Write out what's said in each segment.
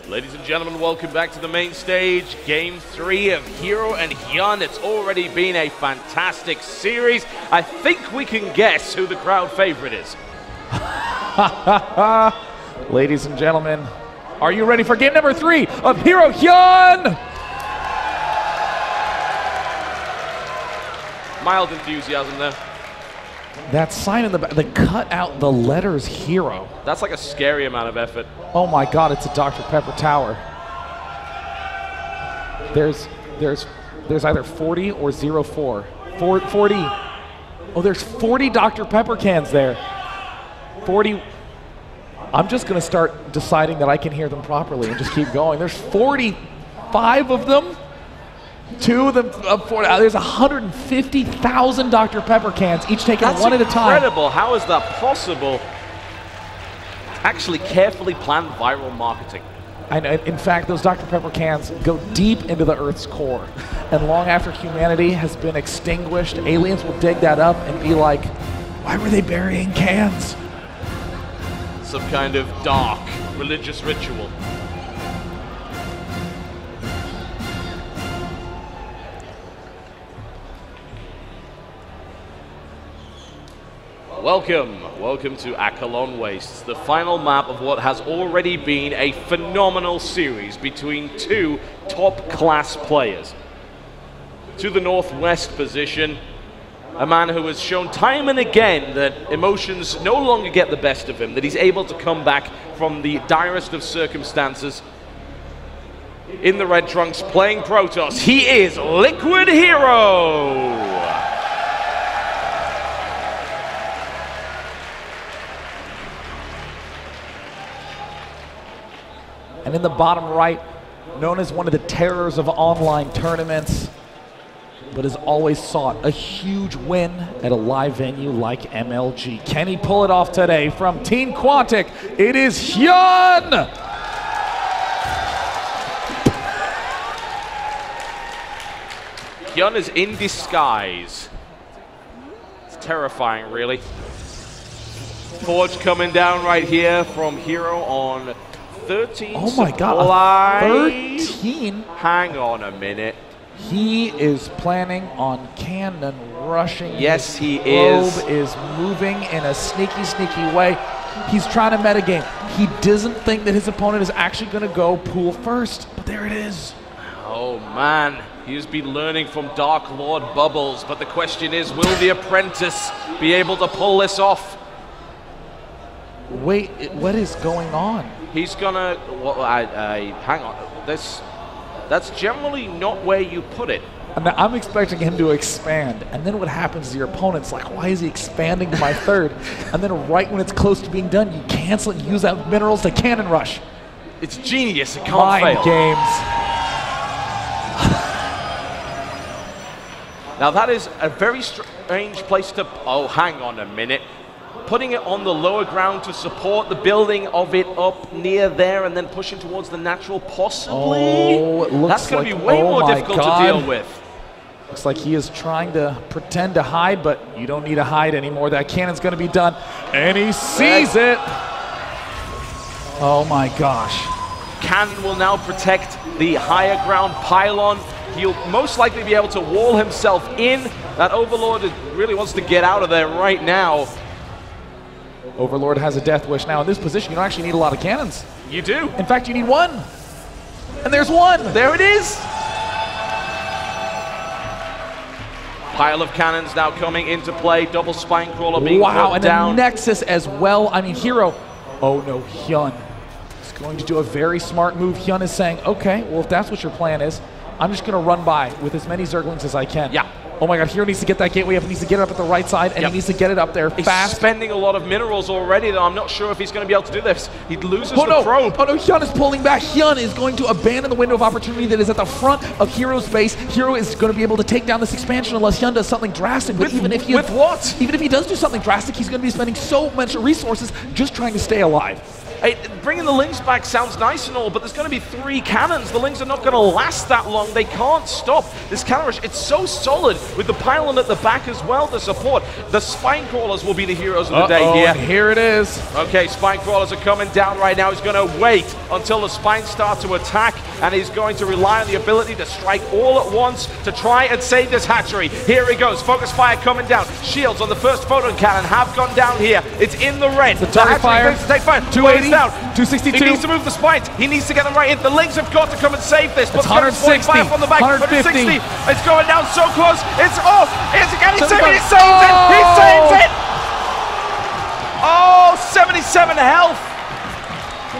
Ladies and gentlemen, welcome back to the main stage. Game 3 of Hero and Hyun. It's already been a fantastic series. I think we can guess who the crowd favorite is. Ladies and gentlemen, are you ready for game number 3 of Hero Hyun? Mild enthusiasm there. That sign in the back, they cut out the letters Hero. That's like a scary amount of effort. Oh my God, it's a Dr. Pepper tower. There's either 40 or 04. 40. Oh, there's 40 Dr. Pepper cans there. 40. I'm just gonna start deciding that I can hear them properly and just keep going. There's 45 of them. 2 of them, 40, there's 150,000 Dr. Pepper cans, each taken one at a time. That's incredible. How is that possible? Actually, carefully planned viral marketing. I know. In fact, those Dr. Pepper cans go deep into the Earth's core. And long after humanity has been extinguished, aliens will dig that up and be like, why were they burying cans? Some kind of dark religious ritual. Welcome to Akalon Wastes, the final map of what has already been a phenomenal series between 2 top-class players. To the northwest position, a man who has shown time and again that emotions no longer get the best of him, that he's able to come back from the direst of circumstances. In the red trunks, playing Protoss, he is Liquid Hero! And in the bottom right, known as one of the terrors of online tournaments, but has always sought a huge win at a live venue like MLG. Can he pull it off today? From Team Quantic, it is Hyun! Hyun is in disguise. It's terrifying, really. Forge coming down right here from Hero on 13. Oh my God, 13? Hang on a minute. He is planning on cannon rushing. Yes, he is. Probe is moving in a sneaky, sneaky way. He's trying to metagame. He doesn't think that his opponent is actually going to go pool first, but there it is. Oh man, he's been learning from Dark Lord Bubbles, but the question is, will the apprentice be able to pull this off? Wait, what is going on? He's gonna, hang on, that's generally not where you put it. I'm expecting him to expand, and then what happens is your opponent's like, why is he expanding to my third? And then right when it's close to being done, you cancel it and use that minerals to cannon rush. It's genius, it can't Mind fail. games. Now that is a very strange place to, oh, hang on a minute. Putting it on the lower ground to support the building of it up near there and then pushing towards the natural, possibly? Oh, it looks That's going like, to be way more difficult God. to deal with. Looks like he is trying to pretend to hide, but you don't need to hide anymore. That cannon's going to be done, and he sees it. Oh my gosh. Cannon will now protect the higher ground pylon. He'll most likely be able to wall himself in. That Overlord really wants to get out of there right now. Overlord has a death wish. Now in this position, you don't actually need a lot of cannons. You do. In fact, you need 1. And there's 1. There it is. Pile of cannons now coming into play. Double spine crawler being brought down. And a Nexus as well. I mean, Hero. Oh no, Hyun is going to do a very smart move. Hyun is saying, okay, well, if that's what your plan is, I'm just going to run by with as many Zerglings as I can. Yeah. Oh my God, Hero needs to get that gateway up. He needs to get it up at the right side, and he needs to get it up there fast. He's spending a lot of minerals already, though. I'm not sure if he's going to be able to do this. He loses the probe. Oh no, Hyun is pulling back. Hyun is going to abandon the window of opportunity that is at the front of Hero's base. Hero is going to be able to take down this expansion unless Hyun does something drastic. But even if he does do something drastic, he's going to be spending so much resources just trying to stay alive. Hey, bringing the Lings back sounds nice and all, but there's going to be 3 cannons. The Lings are not going to last that long. They can't stop this cannon rush. It's so solid with the pylon at the back as well to support. The Spine Crawlers will be the heroes of the day here. And here it is. Okay, Spine Crawlers are coming down right now. He's going to wait until the Spines start to attack, and he's going to rely on the ability to strike all at once to try and save this hatchery. Here he goes. Focus fire coming down. Shields on the first photon cannon have gone down here. It's in the red. The target fire. Take fire. 280. Down. 262. He needs to move the spines. He needs to get them right in. The Lings have got to come and save this. It's 160. From the back. 150. 160. It's going down so close. It's off. It's again. He saves it. He saves it. He Oh! saves it. Oh, 77 health.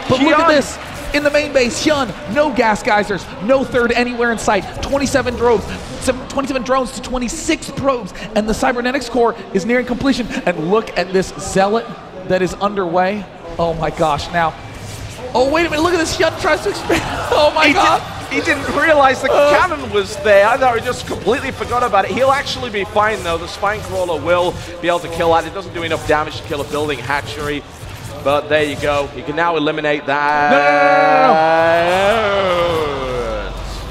But look Hyun. at this. In the main base, Hyun, no gas geysers, no third anywhere in sight. 27 drones to 26 probes, and the cybernetics core is nearing completion. And look at this zealot that is underway. Oh my gosh, now. Oh, wait a minute, look at this. Hyun tries to expand. Oh my god. He didn't realize the cannon was there. I thought he just completely forgot about it. He'll actually be fine though. The Spine Crawler will be able to kill that. It doesn't do enough damage to kill a building hatchery. But there you go. You can now eliminate that.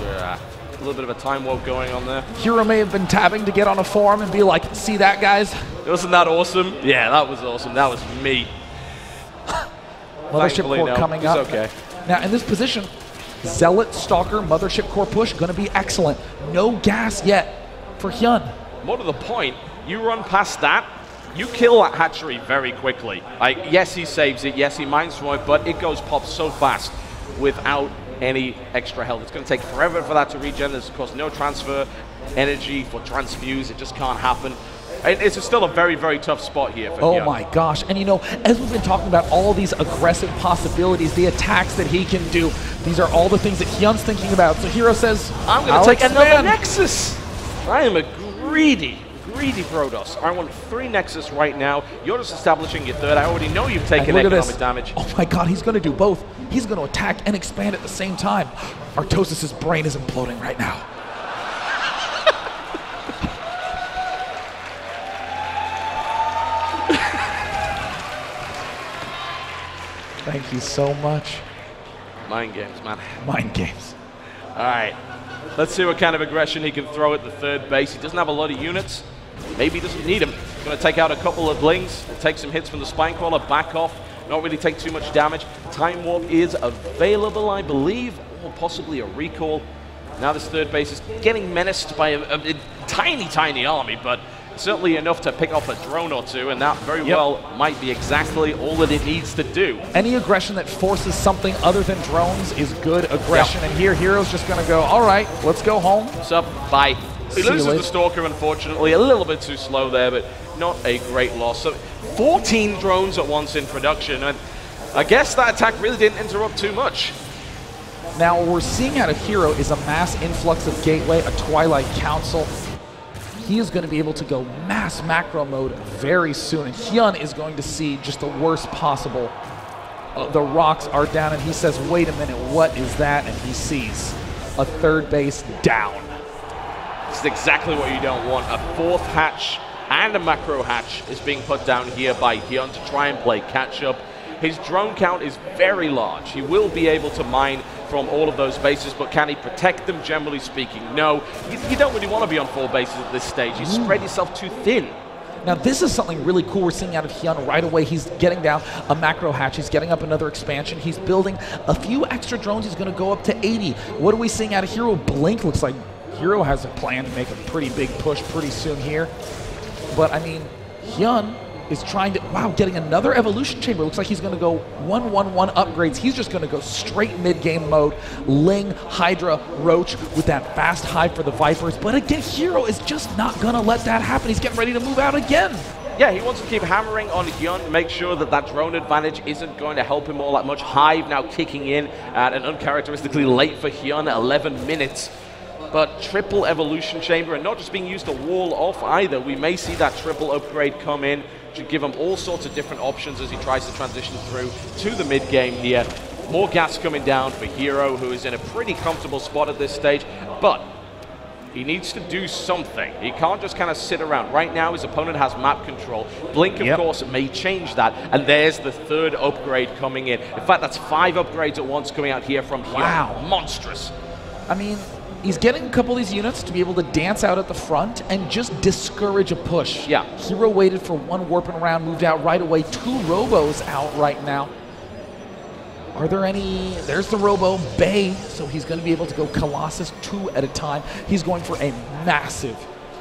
Yeah. A little bit of a time warp going on there. Hero may have been tabbing to get on a forum and be like, see that, guys? Wasn't that awesome? Yeah, that was awesome. That was me. Mothership Thankfully, core no. coming It's up. okay. Now, in this position, Zealot, Stalker, Mothership core push, going to be excellent. No gas yet for Hyun. More to the point, you run past that, you kill that hatchery very quickly. Yes, he saves it. Yes, he mines from it, but it goes pop so fast without any extra health. It's going to take forever for that to regen. There's, of course, no transfer energy for transfuse. It just can't happen. It's still a very, very tough spot here for Hyun. Oh my gosh. And you know, as we've been talking about all these aggressive possibilities, the attacks that he can do, these are all the things that Hyun's thinking about. So Hero says, I'm going to take another Nexus. I am a greedy Protoss. I want 3 Nexus right now. You're just establishing your 3rd. I already know you've taken economic damage. Oh my god, he's going to do both. He's going to attack and expand at the same time. Artosis' brain is imploding right now. Thank you so much. Mind games, man. Mind games. All right. Let's see what kind of aggression he can throw at the 3rd base. He doesn't have a lot of units. Maybe he doesn't need them. He's going to take out a couple of Lings. He'll take some hits from the Spine Crawler, back off. Not really take too much damage. Time Warp is available, I believe, or possibly a recall. Now this 3rd base is getting menaced by a tiny army, but certainly enough to pick off a drone or 2, and that very well might be exactly all that it needs to do. Any aggression that forces something other than drones is good aggression, and here Hero's just going to go, all right, let's go home. What's up? Bye. He loses the Stalker, unfortunately. A little bit too slow there, but not a great loss. So 14 drones at once in production, and I guess that attack really didn't interrupt too much. Now, what we're seeing out of Hero is a mass influx of Gateway, a Twilight Council. He is going to be able to go mass macro mode very soon, and Hyun is going to see just the worst possible. The rocks are down, and he says, wait a minute, what is that? And he sees a 3rd base down. This is exactly what you don't want. A 4th hatch and a macro hatch is being put down here by Hyun to try and play catch-up. His drone count is very large. He will be able to mine from all of those bases, but can he protect them, generally speaking? No. You don't really want to be on 4 bases at this stage. You spread yourself too thin. Now, this is something really cool we're seeing out of Hyun right away. He's getting down a macro hatch. He's getting up another expansion. He's building a few extra drones. He's going to go up to 80. What are we seeing out of Hero? Blink looks like Hero has a plan to make a pretty big push pretty soon here. But, I mean, Hyun is trying to, wow, getting another evolution chamber. Looks like he's going to go 1-1-1 upgrades. He's just going to go straight mid-game mode. Ling, Hydra, Roach with that fast hive for the Vipers. But again, Hero is just not going to let that happen. He's getting ready to move out again. Yeah, he wants to keep hammering on Hyun to make sure that that drone advantage isn't going to help him all that much. Hive now kicking in at an uncharacteristically late for Hyun, 11 minutes. But triple evolution chamber, and not just being used to wall off either. We may see that triple upgrade come in, should give him all sorts of different options as he tries to transition through to the mid game here. More gas coming down for Hero, who is in a pretty comfortable spot at this stage, but He needs to do something. He can't just kind of sit around. Right now, his opponent has map control. Blink, of course, may change that. And there's the third upgrade coming in. In fact, that's 5 upgrades at once coming out here from Hyun. Wow. Monstrous. I mean, he's getting a couple of these units to be able to dance out at the front and just discourage a push. Yeah. Hero waited for 1 warping around, moved out right away. 2 robos out right now. Are there any? There's the Robo Bay, so he's going to be able to go Colossus 2 at a time. He's going for a massive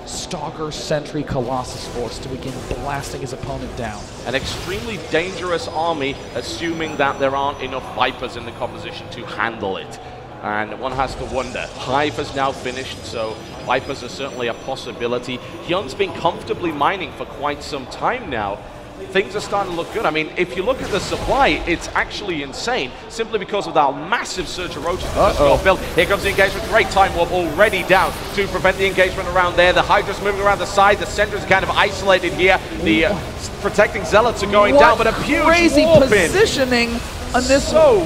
Stalker Sentry Colossus force to begin blasting his opponent down. An extremely dangerous army, assuming that there aren't enough Vipers in the composition to handle it. And one has to wonder. Hive has now finished, so Vipers are certainly a possibility. Hyun's been comfortably mining for quite some time now. Things are starting to look good. I mean, if you look at the supply, it's actually insane, simply because of that massive surge of roaches that just got built. Here comes the engagement. Great time warp already down to prevent the engagement around there. The Hydra's moving around the side. The Sendra's kind of isolated here. The protecting Zealots are going down, but a huge crazy warp positioning on this. So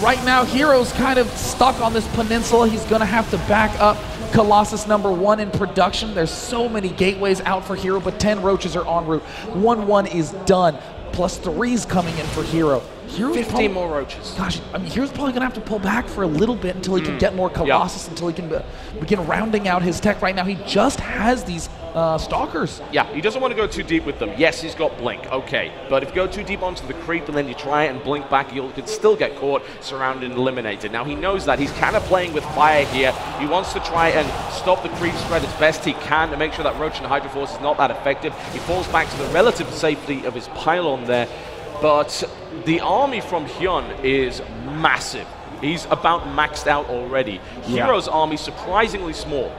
right now, Hero's kind of stuck on this peninsula. He's going to have to back up Colossus #1 in production. There's so many gateways out for Hero, but 10 roaches are en route. 1-1 is done, plus 3's coming in for Hero. 15 more roaches. Gosh, I mean, Hero's probably going to have to pull back for a little bit until he can get more Colossus, until he can begin rounding out his tech. Right now, he just has these Stalkers. Yeah, he doesn't want to go too deep with them. Yes, he's got Blink, okay. But if you go too deep onto the creep and then you try and blink back, you could still get caught, surrounded, and eliminated. Now, he knows that. He's kind of playing with fire here. He wants to try and stop the creep spread as best he can to make sure that Roach and Hydra Force is not that effective. He falls back to the relative safety of his pylon there. But the army from Hyun is massive. He's about maxed out already. Hero's army surprisingly small.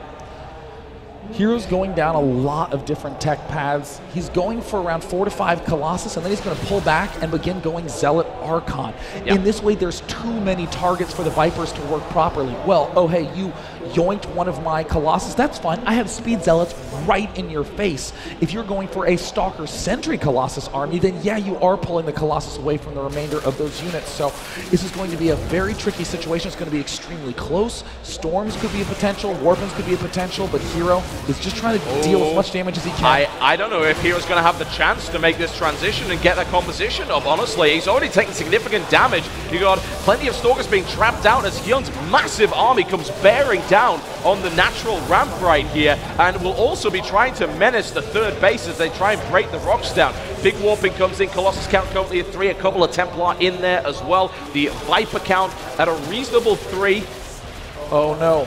Hero's going down a lot of different tech paths. He's going for around 4 to 5 Colossus, and then he's going to pull back and begin going Zealot Archon. In this way, there's too many targets for the Vipers to work properly. Well, oh hey, you yoinked one of my Colossus. That's fine. I have Speed Zealots right in your face. If you're going for a Stalker Sentry Colossus army, then yeah, you are pulling the Colossus away from the remainder of those units. So this is going to be a very tricky situation. It's going to be extremely close. Storms could be a potential. Warpins could be a potential, but Hero is just trying to deal as much damage as he can. I don't know if Hero's going to have the chance to make this transition and get that composition up, honestly. He's already taken significant damage. You got plenty of Stalkers being trapped out as Hyun's massive army comes bearing down on the natural ramp right here, and will also be trying to menace the third base as they try and break the rocks down. Big warping comes in. Colossus count currently at 3, a couple of Templar in there as well. The Viper count at a reasonable 3. Oh no.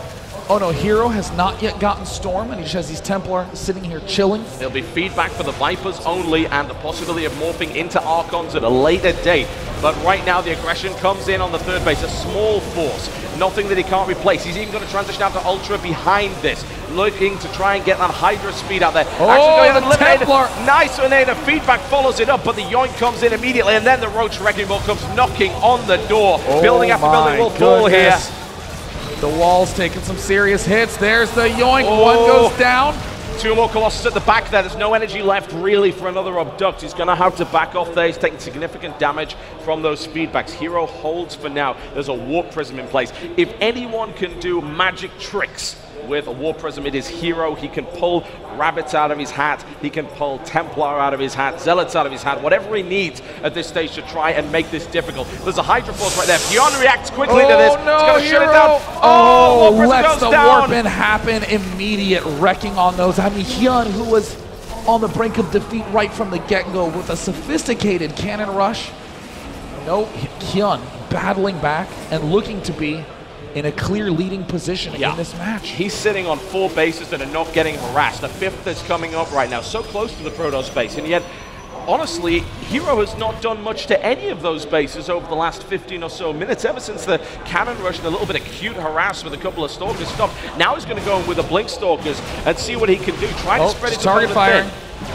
Oh no, Hero has not yet gotten Storm, and he just has these Templar sitting here chilling. There'll be feedback for the Vipers only, and the possibility of morphing into Archons at a later date. But right now, the aggression comes in on the third base, a small force, nothing that he can't replace. He's even going to transition out to Ultra behind this, looking to try and get that Hydra speed out there. Oh, the Templar! Nice, and then the feedback follows it up, but the yoink comes in immediately, and then the Roach Wrecking Ball comes knocking on the door. Building after building will fall here. The wall's taking some serious hits. There's the yoink. One goes down. 2 more Colossus at the back there. There's no energy left really for another Abduct. He's going to have to back off there. He's taking significant damage from those feedbacks. Hero holds for now. There's a Warp Prism in place. If anyone can do magic tricks with a Warp Prism, it is Hero. He can pull rabbits out of his hat. He can pull Templar out of his hat, Zealots out of his hat, whatever he needs at this stage to try and make this difficult. There's a Hydra Force right there. Hyun reacts quickly to this. No, it's going to shut it down. Oh, Warp Prism lets goes the down. warp-in happen. Immediate wrecking on those. I mean, Hyun, who was on the brink of defeat right from the get-go with a sophisticated cannon rush. No, Hyun battling back and looking to be in a clear leading position in this match. He's sitting on 4 bases that are not getting harassed. The 5th that's coming up right now, so close to the Protoss base, and yet, honestly, Hero has not done much to any of those bases over the last 15 or so minutes, ever since the cannon rush and a little bit of cute harass with a couple of Stalkers stopped. Now he's going to go in with the Blink Stalkers and see what he can do. Try to spread it target firing.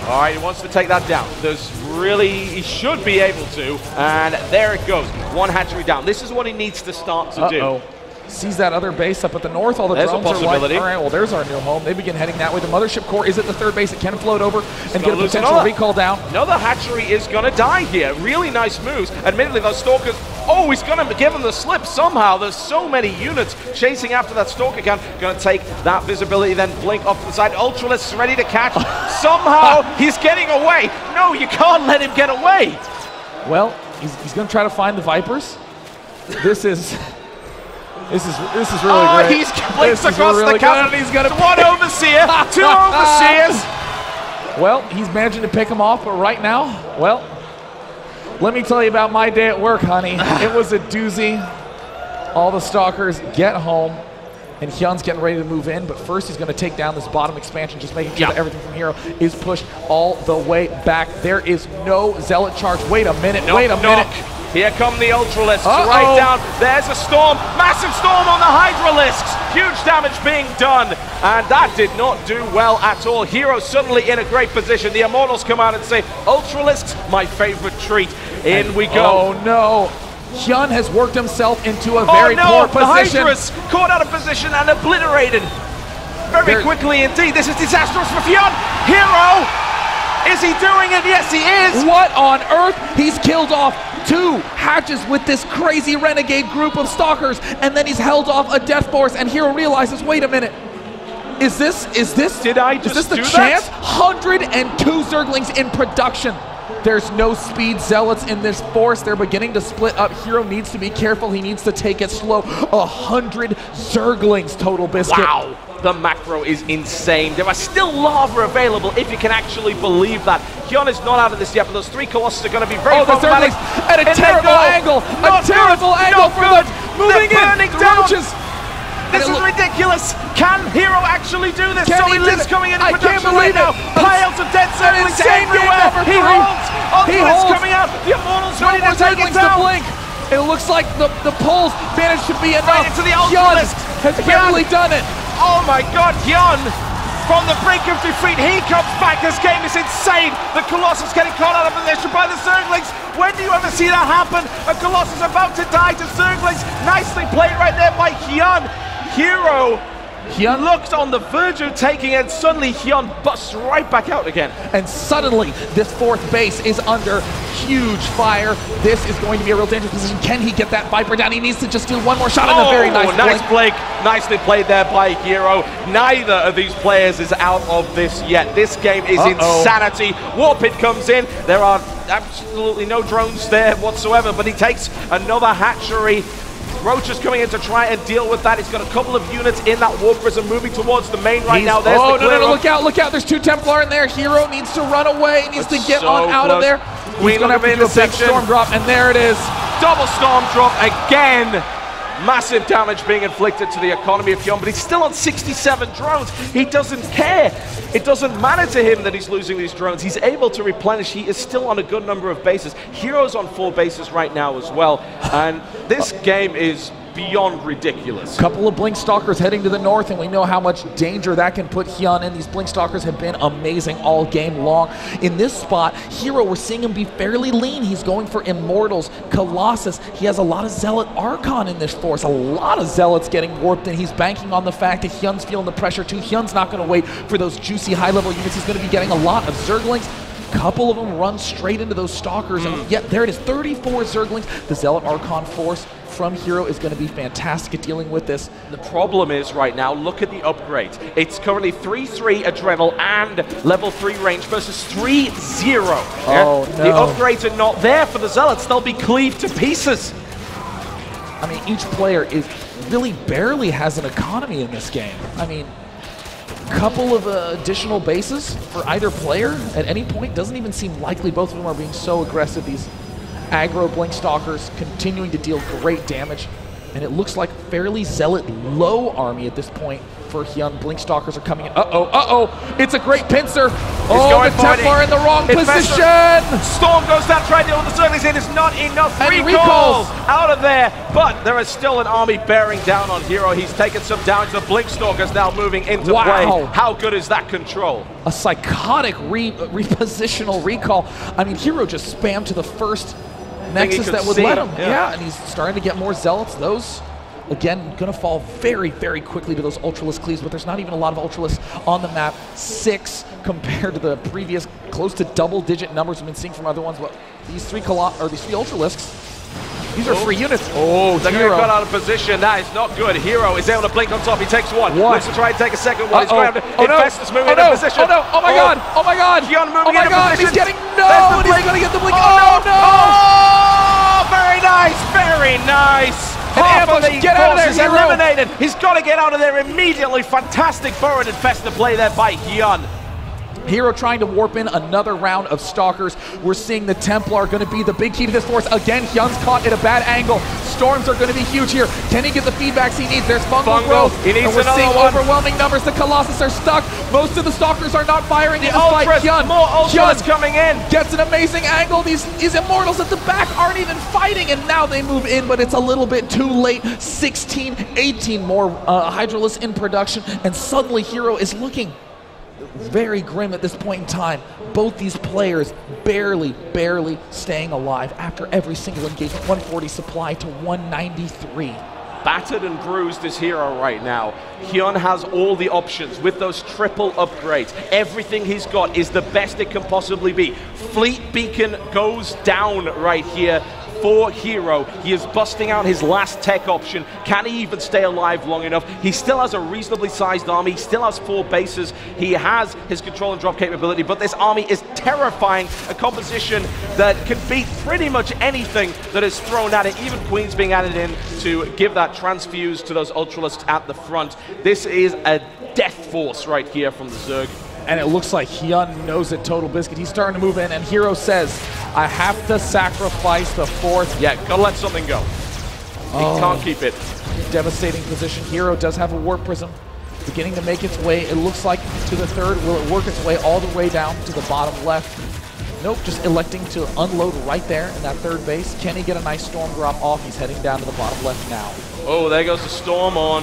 All right, he wants to take that down. He should be able to, and there it goes. 1 hatchery down. This is what he needs to start to do. sees that other base up at the north. All the There's a drones are like, possibility. all right, well, there's our new home. They begin heading that way. The mothership core is at the third base. It can float over and get a potential recall down. Another hatchery is going to die here. Really nice moves. Admittedly, those stalkers, oh, he's going to give him the slip somehow. There's so many units chasing after that stalker can. Going to take that visibility, then blink off to the side. Ultralisk's ready to catch. Somehow, he's getting away. No, you can't let him get away. Well, he's going to try to find the Vipers. This is really great. He's blinks across the cannon. He's got one overseer, two overseers. Well, he's managing to pick him off, but right now, well, let me tell you about my day at work, honey. It was a doozy. All the stalkers get home, and Hyun's getting ready to move in, but first he's going to take down this bottom expansion, just making sure that everything from Hero is pushed all the way back. There is no Zealot charge. Wait a minute, wait a minute. Here come the Ultralisks right down. There's a storm, massive storm on the Hydralisks. Huge damage being done, and that did not do well at all. Hero suddenly in a great position. The Immortals come out and say, Ultralisks, my favorite treat. In we go. Oh no. Hyun has worked himself into a very poor position. The Hydra's caught out of position and obliterated very quickly indeed. This is disastrous for Hyun. Hero, is he doing it? Yes, he is. What on earth? He's killed off 2 hatches with this crazy renegade group of stalkers, and then he's held off a death force, and Hero realizes, wait a minute, is this the chance? 102 Zerglings in production. There's no speed zealots in this force. They're beginning to split up. Hero needs to be careful. He needs to take it slow. 100 Zerglings total, Biscuit. Wow, the macro is insane. There are still lava available, if you can actually believe that. Hyun is not out of this yet, but those 3 Colossus are going to be very problematic. At a terrible angle. A terrible angle for them. Moving in. The roaches. This is ridiculous. Can Hero actually do this? So he lives coming into production right now. Piles of dead Zerglings everywhere. He holds. Ultralisk coming out. The Immortals ready to take it down. Blink. It looks like the pulls managed to be enough. Right into the Ultralisk. Has barely done it. Oh my God, Hyun. From the brink of defeat, he comes back. This game is insane. The Colossus getting caught out of position by the Zerglings. When do you ever see that happen? A Colossus about to die to Zerglings. Nicely played right there by Hyun. Hero looks on the verge of taking it, and suddenly Hyun busts right back out again. And suddenly, this 4th base is under huge fire. This is going to be a real dangerous position. Can he get that Viper down? He needs to just do one more shot, and a very nice blink. Nicely played there by Hero. Neither of these players is out of this yet. This game is insanity. Warpit comes in. There are absolutely no drones there whatsoever, but he takes another hatchery. Roach is coming in to try and deal with that. He's got a couple of units in that warp prism moving towards the main right now. There's the clear. No, look out. There's 2 Templar in there. Hero needs to run away. He needs to get on out of there. He's going to have to do a big storm drop, and there it is. Double storm drop again. Massive damage being inflicted to the economy of Hyun, but he's still on 67 drones. He doesn't care. It doesn't matter to him that he's losing these drones. He's able to replenish. He is still on a good number of bases. Hero's on 4 bases right now as well, and this game is beyond ridiculous. Couple of Blink Stalkers heading to the north, and we know how much danger that can put Hyun in. These Blink Stalkers have been amazing all game long. In this spot, Hero, we're seeing him be fairly lean. He's going for Immortals, Colossus. He has a lot of Zealot Archon in this force. A lot of Zealots getting warped, and he's banking on the fact that Hyun's feeling the pressure too. Hyun's not going to wait for those juicy high-level units. He's going to be getting a lot of Zerglings. Couple of them run straight into those Stalkers, and yet there it is, 34 Zerglings. The Zealot Archon force from Hero is going to be fantastic at dealing with this. The problem is right now, look at the upgrades. It's currently 3-3 Adrenal and level 3 range versus 3-0. Oh, no. The upgrades are not there for the Zealots. They'll be cleaved to pieces. I mean, each player is really barely has an economy in this game. I mean, couple of additional bases for either player at any point doesn't even seem likely. Both of them are being so aggressive. These aggro Blink Stalkers continuing to deal great damage, and it looks like fairly Zealot low army at this point for Hyun. Blink Stalkers are coming in. It's a great pincer. The Templar in the wrong position. Storm goes down, trying to deal with the Zerglings. It is not enough. Recalls out of there, but there is still an army bearing down on Hero. He's taken some damage. The Blink Stalkers now moving into play. How good is that control? A psychotic repositional recall. I mean, Hero just spammed to the first Nexus that would let him. Yeah, and he's starting to get more Zealots. Those again, gonna fall very, very quickly to those Ultralisk cleaves, but there's not even a lot of Ultralisks on the map. 6 compared to the previous close to double-digit numbers we've been seeing from other ones. But these three Ultralisks, these are free units. Oh, they're going to cut out of position. That is not good. Hero is able to blink on top. He takes one. Looks to try and take a second one. He's going to have to invest this moving into position. Oh no! Oh my god! Oh my god! Hyun moving into position. He's getting and he's going to get the blink. Oh no! Oh, very nice! Very nice! Half of the force is eliminated. He's got to get out of there immediately. Fantastic burrowed infested play there by Hyun. Hero trying to warp in another round of Stalkers. We're seeing the Templar going to be the big key to this force. Again, Hyun's caught at a bad angle. Storms are going to be huge here. Can he get the feedbacks he needs? There's fungal growth. He needs and we're seeing one. overwhelming numbers. The Colossus are stuck. Most of the Stalkers are not firing. The Ultras, Hyun. more Ultras coming in. Gets an amazing angle. These Immortals at the back aren't even fighting, and now they move in, but it's a little bit too late. 16, 18 more Hydralisks in production, and suddenly Hero is looking very grim at this point in time. Both these players barely staying alive after every single engagement. 140 supply to 193. Battered and bruised is Hero right now. Hyun has all the options with those triple upgrades. Everything he's got is the best it can possibly be. Fleet Beacon goes down right here for Hero. He is busting out his last tech option. Can he even stay alive long enough? He still has a reasonably sized army. He still has 4 bases. He has his control and drop capability, but this army is terrifying. A composition that can beat pretty much anything that is thrown at it. Even Queen's being added in to give that transfuse to those Ultralisks at the front. This is a death force right here from the Zerg. And it looks like Hyun knows it, Total Biscuit. He's starting to move in, and Hero says, I have to sacrifice the 4th. Yeah, gotta let something go. He can't keep it. Devastating position. Hero does have a Warp Prism beginning to make its way, it looks like, to the 3rd. Will it work its way all the way down to the bottom left? Nope, just electing to unload right there in that 3rd base. Can he get a nice Storm drop off? He's heading down to the bottom left now. Oh, there goes the Storm on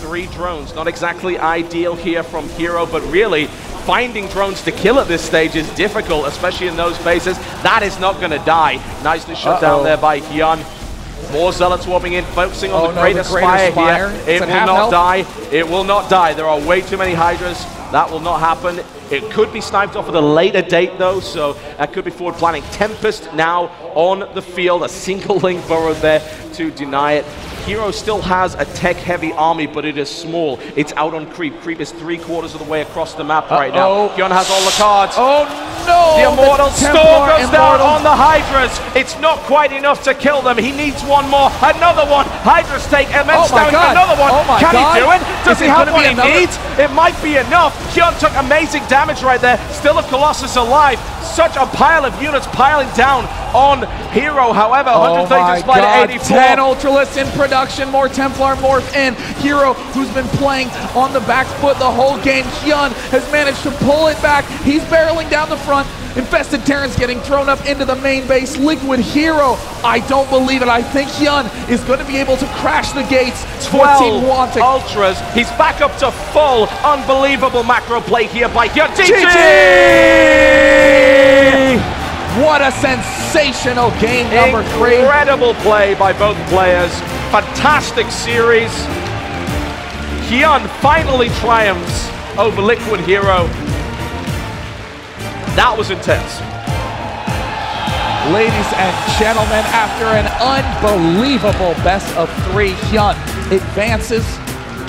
3 drones. Not exactly ideal here from Hero, but really, finding drones to kill at this stage is difficult, especially in those bases. That is not going to die. Nicely shut down there by Hyun. More Zealots warping in, focusing on the Greater Spire here. It will not die. It will not die. There are way too many Hydras. That will not happen. It could be sniped off at a later date, though, so that could be forward planning. Tempest now on the field. A single link burrowed there to deny it. Hero still has a tech-heavy army, but it is small. It's out on creep. Creep is 3/4 of the way across the map right now. Hyun has all the cards. Oh no! The Immortal Storm goes down on the Hydras. It's not quite enough to kill them. He needs one more. Another one. Hydras take immense damage. Another one. Can he do it? Does he have what he needs? It might be enough. Hyun took amazing damage right there. Still a Colossus alive. Such a pile of units piling down on Hero. However, 130 supply to 84. 10 Ultralisks in production. More Templar morph in. Hero, who's been playing on the back foot the whole game. Hyun has managed to pull it back. He's barreling down the front. Infested Terrans getting thrown up into the main base. Liquid Hero, I don't believe it. I think Hyun is going to be able to crash the gates. 14 wanting. Ultras. He's back up to full. Unbelievable macro play here by Hyun. GG! What a sensational game number 3. Incredible play by both players. Fantastic series. Hyun finally triumphs over Liquid Hero. That was intense. Ladies and gentlemen, after an unbelievable best of 3, Hyun advances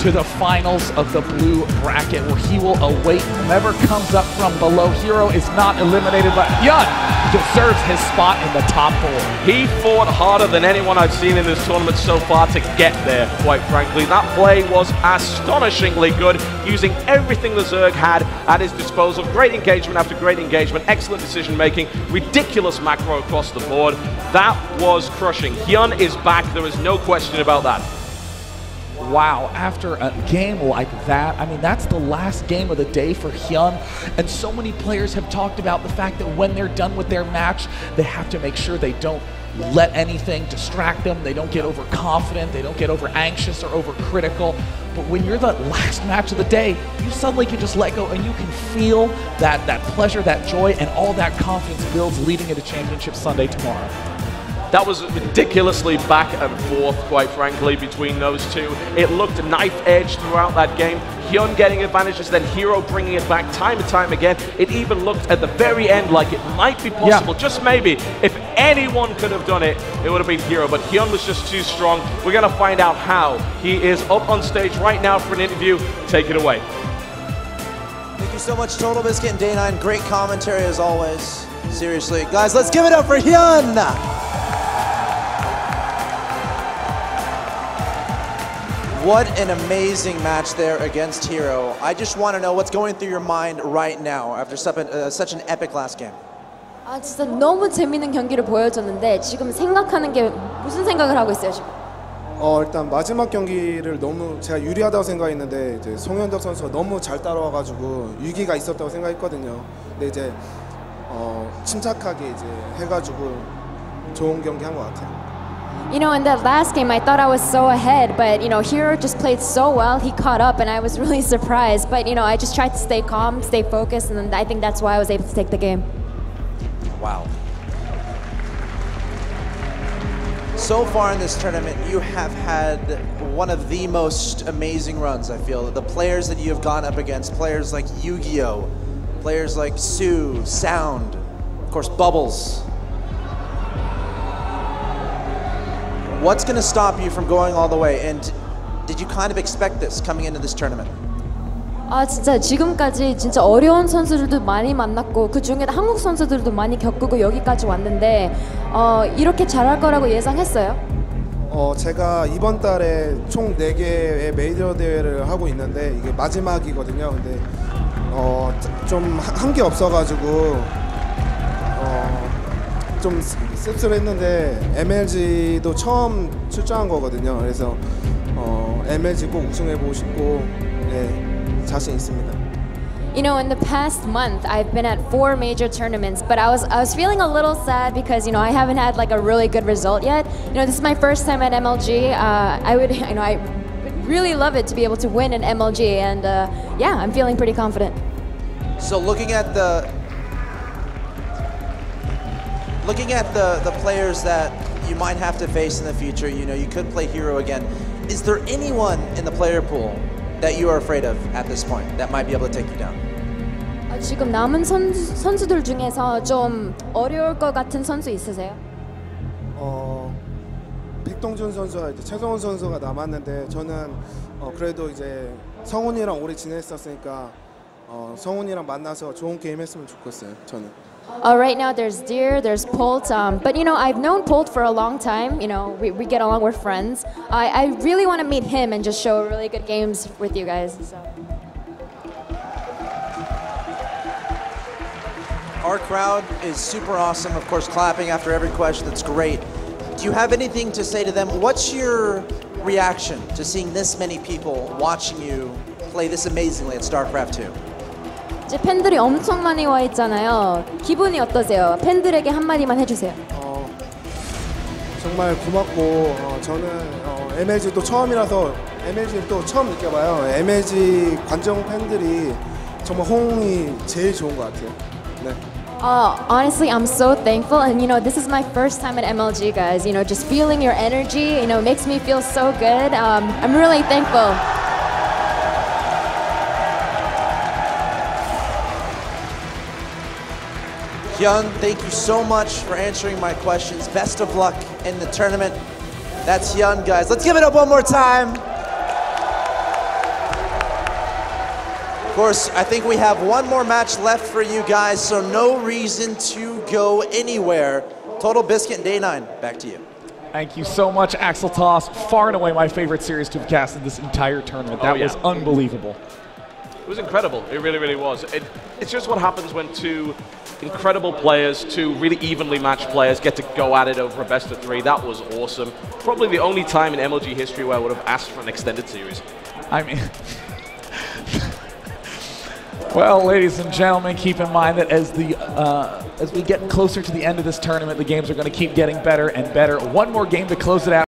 to the finals of the blue bracket, where he will await whomever comes up from below. Hero is not eliminated, but Hyun deserves his spot in the top 4. He fought harder than anyone I've seen in this tournament so far to get there, quite frankly. That play was astonishingly good, using everything the Zerg had at his disposal. Great engagement after great engagement, excellent decision making, ridiculous macro across the board. That was crushing. Hyun is back, there is no question about that. Wow, after a game like that, I mean, that's the last game of the day for Hyun, and so many players have talked about the fact that when they're done with their match, they have to make sure they don't let anything distract them, they don't get overconfident, they don't get over anxious or overcritical. But when you're the last match of the day, you suddenly can just let go, and you can feel that pleasure, that joy, and all that confidence builds leading into Championship Sunday tomorrow. That was ridiculously back and forth, quite frankly, between those two. It looked knife-edge throughout that game. Hyun getting advantages, then Hero bringing it back time and time again. It even looked at the very end like it might be possible, just maybe. If anyone could have done it, it would have been Hero, but Hyun was just too strong. We're going to find out how. He is up on stage right now for an interview. Take it away. Thank you so much, Total Biscuit and Day 9. Great commentary as always. Seriously. Guys, let's give it up for Hyun! What an amazing match there against Hero. I just want to know what's going through your mind right now after such an epic last game. 아 진짜 너무 재밌는 경기를 보여줬는데 지금 생각하는 게 무슨 생각을 하고 있어요 지금? 일단 마지막 경기를 너무 제가 유리하다고 생각했는데 이제 송현덕 선수가 너무 잘 따라와가지고 위기가 있었다고 생각했거든요. 근데 이제 침착하게 이제 해가지고 좋은 경기 한 것 같아요. You know, in that last game, I thought I was so ahead, but, you know, Hero just played so well. He caught up, and I was really surprised. But, you know, I just tried to stay calm, stay focused, and I think that's why I was able to take the game. Wow. So far in this tournament, you have had one of the most amazing runs, I feel. The players that you have gone up against, players like Yu-Gi-Oh!, players like Sue, Sound, of course, Bubbles. What's going to stop you from going all the way? And did you kind of expect this coming into this tournament? 아 진짜 지금까지 진짜 어려운 선수들도 많이 만났고 그 중에 한국 선수들도 많이 겪고 여기까지 왔는데 이렇게 잘할 거라고 예상했어요? 제가 이번 달에 총 4개의 메이저 대회를 하고 있는데 이게 마지막이거든요. 근데 좀 한 게 없어가지고 좀 씁쓸했는데 MLG도 처음 출전한 거거든요. 그래서 MLG 꼭 우승해보고 싶고 자신 있습니다. You know, in the past month, I've been at 4 major tournaments, but I was feeling a little sad because, you know, I haven't had like a really good result yet. You know, this is my first time at MLG. I would really love it to be able to win an MLG, and yeah, I'm feeling pretty confident. So looking at the players that you might have to face in the future, you know, you could play Hero again. Is there anyone in the player pool that you are afraid of at this point that might be able to take you down? 지금 남은 선수들 중에서 좀 어려울 것 같은 선수 있으세요? 백동준 선수와 이제 최성훈 선수가 남았는데 저는 그래도 이제 성훈이랑 오래 지냈었으니까 성훈이랑 만나서 좋은 게임 했으면 좋겠어요. 저는. Right now there's Deer, there's Polt, but you know, I've known Polt for a long time. You know, we get along, we're friends. I really want to meet him and just show really good games with you guys. So. Our crowd is super awesome, of course, clapping after every question. That's great. Do you have anything to say to them? What's your reaction to seeing this many people watching you play this amazingly at StarCraft 2? 이제 팬들이 엄청 많이 와 있잖아요. 기분이 어떠세요? 팬들에게 한마디만 해주세요. 정말 고맙고 저는 MLG도 처음이라서 MLG 또 처음 느껴봐요. MLG 관중 팬들이 정말 호응이 제일 좋은 것 같아요. 네. Honestly, I'm so thankful, and you know, this is my first time at MLG, guys. You know, just feeling your energy, you know, makes me feel so good. I'm really thankful. Hyun, thank you so much for answering my questions. Best of luck in the tournament. That's Hyun, guys. Let's give it up one more time. Of course, I think we have one more match left for you guys, so no reason to go anywhere. Total Biscuit and Day 9, back to you. Thank you so much, Axel Toss. Far and away my favorite series to have cast in this entire tournament. That was unbelievable. It was incredible. It really, really was. It's just what happens when two incredible players, two really evenly matched players get to go at it over a best of 3. That was awesome. Probably the only time in MLG history where I would have asked for an extended series. I mean... Well, ladies and gentlemen, keep in mind that as we get closer to the end of this tournament, the games are going to keep getting better and better. One more game to close it out.